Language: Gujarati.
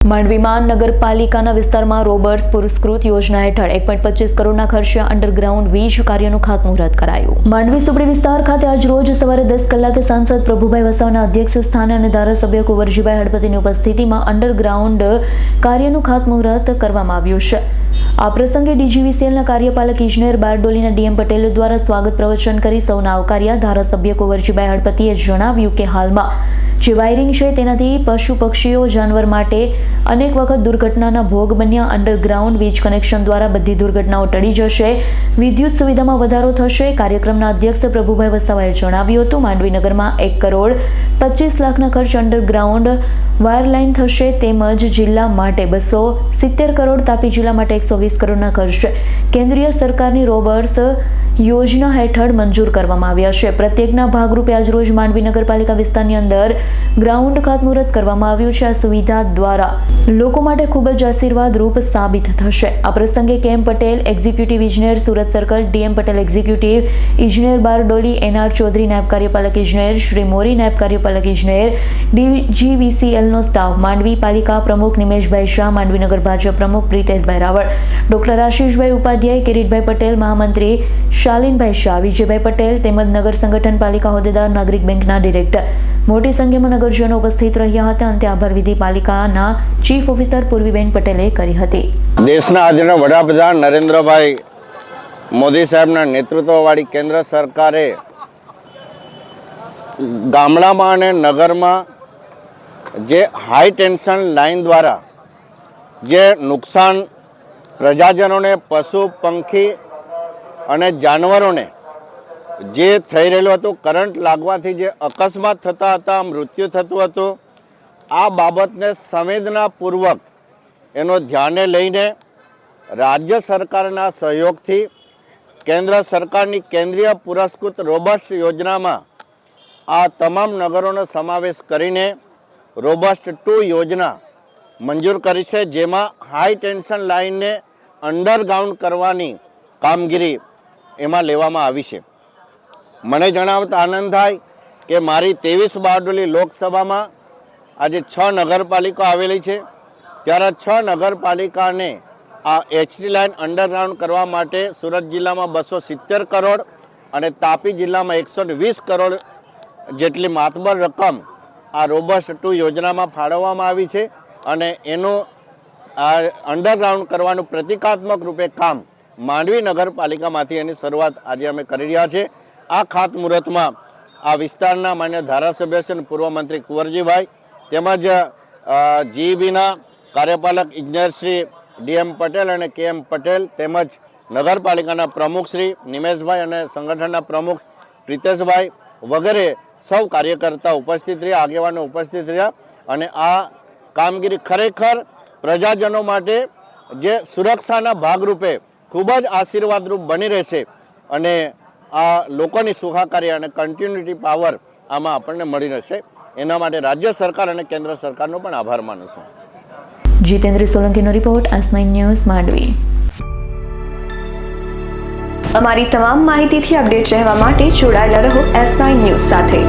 માંડવીમાં નગરપાલિકાના વિસ્તારમાં રોબર્સ પુરસ્કૃત યોજના હેઠળ 1.25 કરોડના ખર્ચે અંડરગ્રાઉન્ડ વીજ કાર્યનું ખાતમુહૂર્ત કરાયું। માંડવી સુપડી વિસ્તાર ખાતે આજ રોજ સવારે 10 કલાકે સાંસદ પ્રભુભાઈ વસાવાના અધ્યક્ષ સ્થાને અને ધારાસભ્ય કુંવરજીભાઈ હળપતિની ઉપસ્થિતિમાં અંડરગ્રાઉન્ડ કાર્યનું ખાતમુહૂર્ત કરવામાં આવ્યું છે। આ પ્રસંગે ડીજીવીસીએલના કાર્યપાલક ઇજનેર બારડોલીના ડીએમ પટેલ દ્વારા સ્વાગત પ્રવચન કરી સૌના આવકાર્યા। ધારાસભ્ય કુંવરજીભાઈ હળપતિએ જણાવ્યું કે હાલમાં જે વાયરિંગ છે તેનાથી પશુ પક્ષીઓ જાનવર માટે અનેક વખત દુર્ઘટનાના ભોગ બન્યા। અંડરગ્રાઉન્ડ વીજ કનેક્શન દ્વારા બધી દુર્ઘટનાઓ ટળી જશે, વિદ્યુત સુવિધામાં વધારો થશે। કાર્યક્રમના અધ્યક્ષ પ્રભુભાઈ વસાવાએ જણાવ્યું હતું માંડવી નગરમાં 1 કરોડ 25 લાખના ખર્ચ અંડરગ્રાઉન્ડ વાયર લાઇન થશે, તેમજ જિલ્લા માટે 270 કરોડ, તાપી જિલ્લા માટે 120 કરોડના ખર્ચ કેન્દ્રીય સરકારની રોબર્સ યોજના હેઠળ મંજૂર કરવામાં આવ્યા છે। પ્રત્યેકના ભાગરૂપે આજરોજ માંડવી નગરપાલિકા વિસ્તારની અંદર ગ્રાઉન્ડ ખાતમુહૂર્ત કરવામાં આવ્યું છે। આ સુવિધા દ્વારા લોકો માટે ખૂબ જ આશીર્વાદરૂપ સાબિત થશે। આ પ્રસંગે કેએમ પટેલ એક્ઝિક્યુટિવ ઇજનેર Surat circle, DM Patel executive ઇજનેર બારડોલી, એનઆર ચૌધરી નાયબ કાર્યપાલક ઇજનેર, શ્રી મોરી નાયબ કાર્યપાલક ઇજનેર, ડીજીવીસીએલનો સ્ટાફ, માંડવી પાલિકા પ્રમુખ નિમેશભાઈ શાહ, માંડવી નગર ભાજપ પ્રમુખ પ્રિતેશભાઈ રાવળ, ડોક્ટર આશીષભાઈ ઉપાધ્યાય, કિરીટભાઈ પટેલ, મહામંત્રી શાલીનભાઈ શાહ, વિજયભાઈ પટેલ તેમજ નગર સંગઠન પાલિકા હોદ્દેદાર, નાગરિક બેંકના ડિરેક્ટર મોટી સંખ્યામાં નગરજનો ઉપસ્થિત રહ્યા હતા। અંતે આભાર વિધિ પાલિકાના ચીફ ઓફિસર પૂર્વીબેન પટેલે કરી હતી। દેશના આદરણીય વડાપ્રધાન નરેન્દ્રભાઈ મોદી સાહેબના નેતૃત્વવાળી કેન્દ્ર સરકારે ગામડામાં અને નગરમાં જે હાઈ ટેન્શન લાઇન દ્વારા જે નુકસાન પ્રજાજનોને, પશુ પંખી અને જાનવરોને જે થઈ રહેલું હતું, કરંટ લાગવાથી જે અકસ્માત થતા હતા, મૃત્યુ થતું હતું, આ બાબતને સંવેદનાપૂર્વક એનો ધ્યાને લઈને રાજ્ય સરકારના સહયોગથી કેન્દ્ર સરકારની કેન્દ્રીય પુરસ્કૃત રોબસ્ટ યોજનામાં આ તમામ નગરોનો સમાવેશ કરીને રોબસ્ટ 2 યોજના મંજૂર કરી છે, જેમાં હાઈ ટેન્શન લાઇનને અંડરગ્રાઉન્ડ કરવાની કામગીરી એમાં લેવામાં આવી છે। મને જણાવતા આનંદ થાય કે મારી 23 બારડોલી લોકસભામાં આજે 6 નગરપાલિકા આવેલી છે, ત્યારે 6 નગરપાલિકાને આ એચટી લાઇન અંડરગ્રાઉન્ડ કરવા માટે સુરત જિલ્લામાં 270 કરોડ અને તાપી જિલ્લામાં 120 કરોડ જેટલી માતબર રકમ આ રોબસ્ટ 2 યોજનામાં ફાળવવામાં આવી છે અને એનું આ અંડરગ્રાઉન્ડ કરવાનું પ્રતિકાત્મક રૂપે કામ માંડવી નગરપાલિકામાંથી એની શરૂઆત આજે અમે કરી રહ્યા છીએ। આ ખાતમુહૂર્તમાં આ વિસ્તારના માન્ય ધારાસભ્ય છે, પૂર્વ મંત્રી કુંવરજીભાઈ તેમજ જીઈબીના કાર્યપાલક ઇજનેર શ્રી ડીએમ પટેલ અને કેએમ પટેલ તેમજ નગરપાલિકાના પ્રમુખ શ્રી નિમેશભાઈ અને સંગઠનના પ્રમુખ પ્રિતેશભાઈ વગેરે સૌ કાર્યકર્તા ઉપસ્થિત રહ્યા, આગેવાનો ઉપસ્થિત રહ્યા અને આ કામગીરી ખરેખર પ્રજાજનો માટે જે સુરક્ષાના ભાગરૂપે ખૂબ જ આશીર્વાદરૂપ બની રહેશે અને આ લોકોની સુખાકારી અને કન્ટિન્યુટી પાવર આમાં આપણને મળી રહેશે। એના માટે રાજ્ય સરકાર અને કેન્દ્ર સરકારનો પણ આભાર માનું છું। જીતેન્દ્ર સોલંકીનો રિપોર્ટ, S9 ન્યૂઝ, માંડવી। અમારી તમામ માહિતીથી અપડેટ રહેવા માટે જોડાયેલા રહો S9 ન્યૂઝ સાથે।